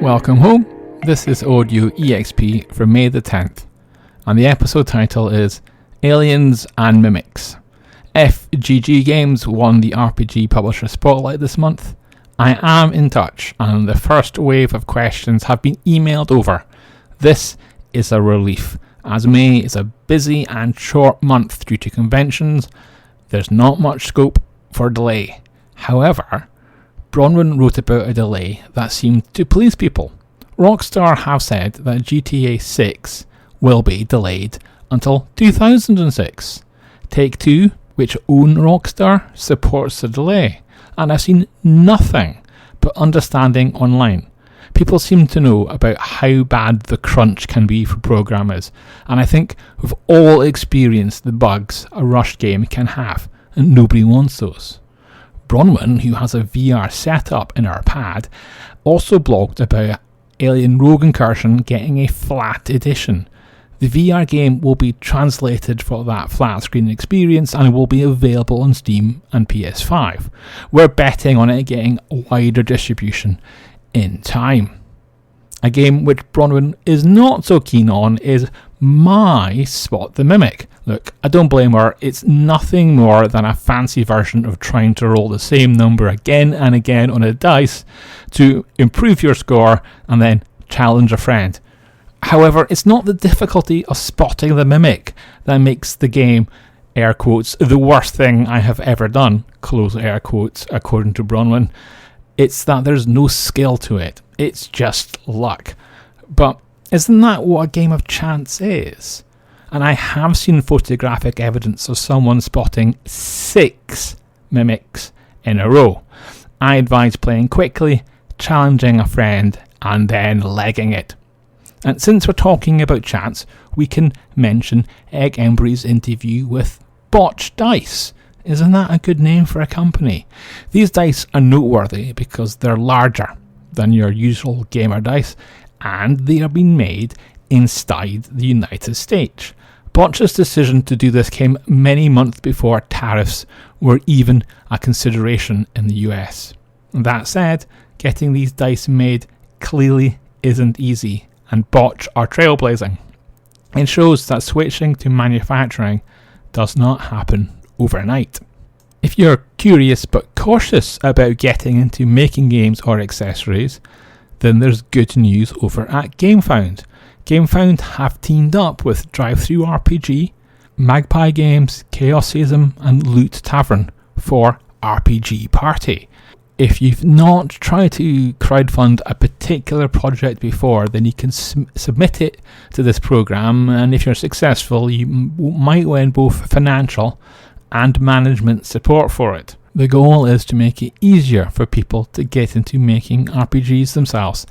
Welcome home. This is Audio EXP for May the 10th, and the episode title is Aliens and Mimics. FGG Games won the RPG Publisher Spotlight this month. I am in touch, and the first wave of questions have been emailed over. This is a relief, as May is a busy and short month due to conventions. There's not much scope for delay. However, Bronwyn wrote about a delay that seemed to please people. Rockstar have said that GTA 6 will be delayed until 2006. Take-Two, which own Rockstar, supports the delay, and I've seen nothing but understanding online. People seem to know about how bad the crunch can be for programmers, and I think we've all experienced the bugs a rushed game can have, and nobody wants those. Bronwyn, who has a VR setup in her pad, also blogged about Alien Rogue Incursion getting a flat edition. The VR game will be translated for that flat screen experience and will be available on Steam and PS5. We're betting on it getting wider distribution in time. A game which Bronwyn is not so keen on is my Spot the Mimic. Look, I don't blame her. It's nothing more than a fancy version of trying to roll the same number again and again on a dice to improve your score and then challenge a friend. However, it's not the difficulty of spotting the mimic that makes the game, air quotes, the worst thing I have ever done, close air quotes, according to Bronwyn. It's that there's no skill to it. It's just luck. But isn't that what a game of chance is? And I have seen photographic evidence of someone spotting 6 mimics in a row. I advise playing quickly, challenging a friend, and then legging it. And since we're talking about chance, we can mention Egg Embry's interview with Botch Dice. Isn't that a good name for a company? These dice are noteworthy because they're larger than your usual gamer dice, and they are being made inside the United States. Botch's decision to do this came many months before tariffs were even a consideration in the US. That said, getting these dice made clearly isn't easy, and Botch are trailblazing. It shows that switching to manufacturing does not happen overnight. If you're curious but cautious about getting into making games or accessories, then there's good news over at GameFound. GameFound have teamed up with DriveThruRPG, Magpie Games, Chaosism and Loot Tavern for RPG Party. If you've not tried to crowdfund a particular project before, then you can submit it to this program, and if you're successful, you might win both financial and management support for it. The goal is to make it easier for people to get into making RPGs themselves,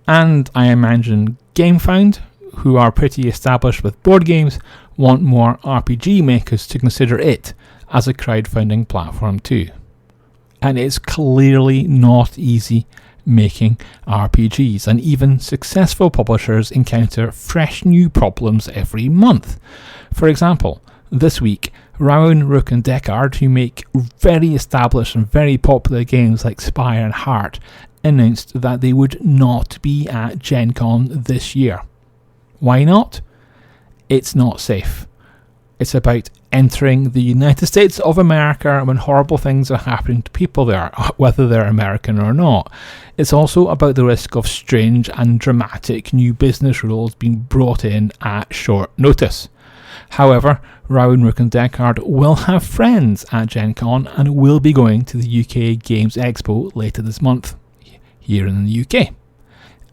and I imagine GameFound, who are pretty established with board games, want more RPG makers to consider it as a crowdfunding platform too. And it's clearly not easy making RPGs, and even successful publishers encounter fresh new problems every month. For example, this week, Rowan, Rook and Deckard, who make very established and very popular games like Spire and Heart, announced that they would not be at Gen Con this year. Why not? It's not safe. It's about entering the United States of America when horrible things are happening to people there, whether they're American or not. It's also about the risk of strange and dramatic new business rules being brought in at short notice. However, Rowan, Rook and Deckard will have friends at Gen Con and will be going to the UK Games Expo later this month, here in the UK.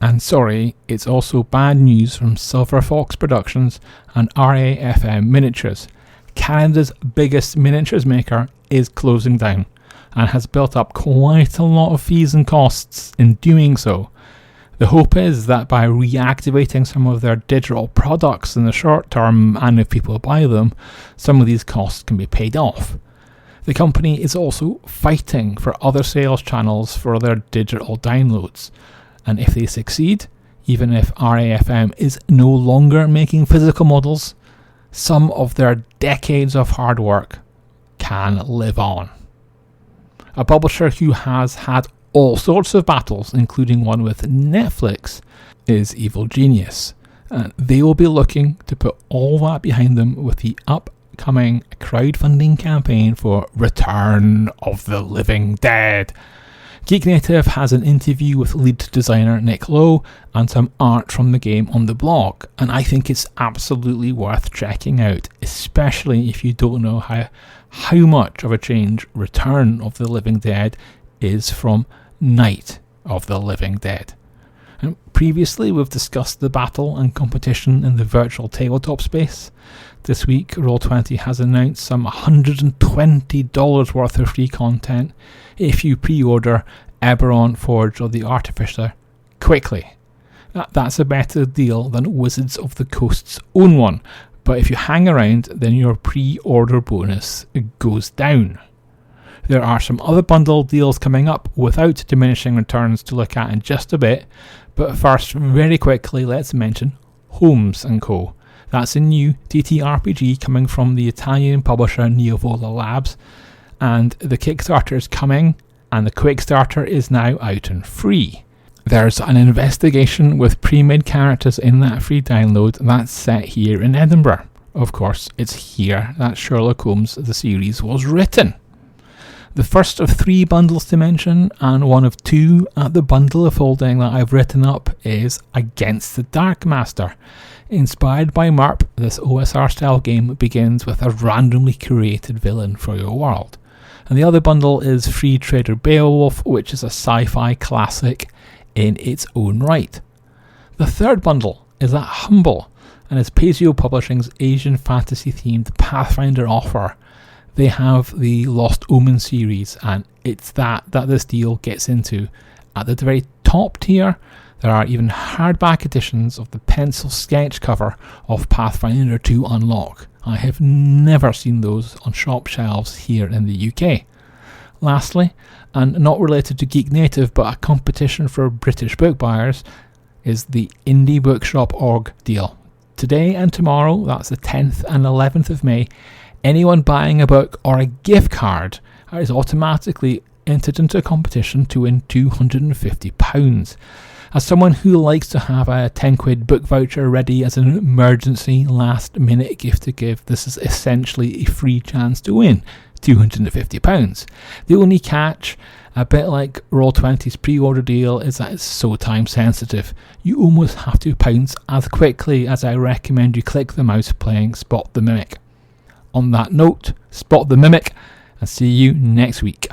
And sorry, it's also bad news from Silver Fox Productions and RAFM Miniatures. Canada's biggest miniatures maker is closing down and has built up quite a lot of fees and costs in doing so. The hope is that by reactivating some of their digital products in the short term, and if people buy them, some of these costs can be paid off. The company is also fighting for other sales channels for their digital downloads, and if they succeed, even if RAFM is no longer making physical models, some of their decades of hard work can live on. A publisher who has had all sorts of battles, including one with Netflix, is Evil Genius. They will be looking to put all that behind them with the upcoming crowdfunding campaign for Return of the Living Dead. Geek Native has an interview with lead designer Nick Lowe and some art from the game on the blog, and I think it's absolutely worth checking out, especially if you don't know how much of a change Return of the Living Dead is from Night of the Living Dead. And previously we've discussed the battle and competition in the virtual tabletop space. This week Roll20 has announced some $120 worth of free content if you pre-order Eberron, Forge or the Artificer quickly. That's a better deal than Wizards of the Coast's own one, but if you hang around then your pre-order bonus goes down. There are some other bundle deals coming up without diminishing returns to look at in just a bit, but first, very quickly, let's mention Holmes & Co. That's a new TTRPG coming from the Italian publisher Neovola Labs, and the Kickstarter is coming, and the Quickstarter is now out and free. There's an investigation with pre-made characters in that free download that's set here in Edinburgh. Of course, it's here that Sherlock Holmes the series was written. The first of 3 bundles to mention, and one of 2 at the bundle of holding that I've written up, is Against the Dark Master. Inspired by MERP, this OSR style game begins with a randomly created villain for your world. And the other bundle is Free Trader Beowulf, which is a sci-fi classic in its own right. The third bundle is at Humble, and is Paisio Publishing's Asian fantasy themed Pathfinder offer. They have the Lost Omen series, and it's that this deal gets into. At the very top tier, there are even hardback editions of the pencil sketch cover of Pathfinder 2 Unlock. I have never seen those on shop shelves here in the UK. Lastly, and not related to Geek Native but a competition for British book buyers, is the Indie Bookshop Org deal. Today and tomorrow, that's the 10th and 11th of May, anyone buying a book or a gift card is automatically entered into a competition to win £250. As someone who likes to have a £10 book voucher ready as an emergency last minute gift to give, this is essentially a free chance to win £250. The only catch, a bit like Roll20's pre-order deal, is that it's so time sensitive. You almost have to pounce as quickly as I recommend you click the mouse playing Spot the Mimic. On that note, spot the mimic and see you next week.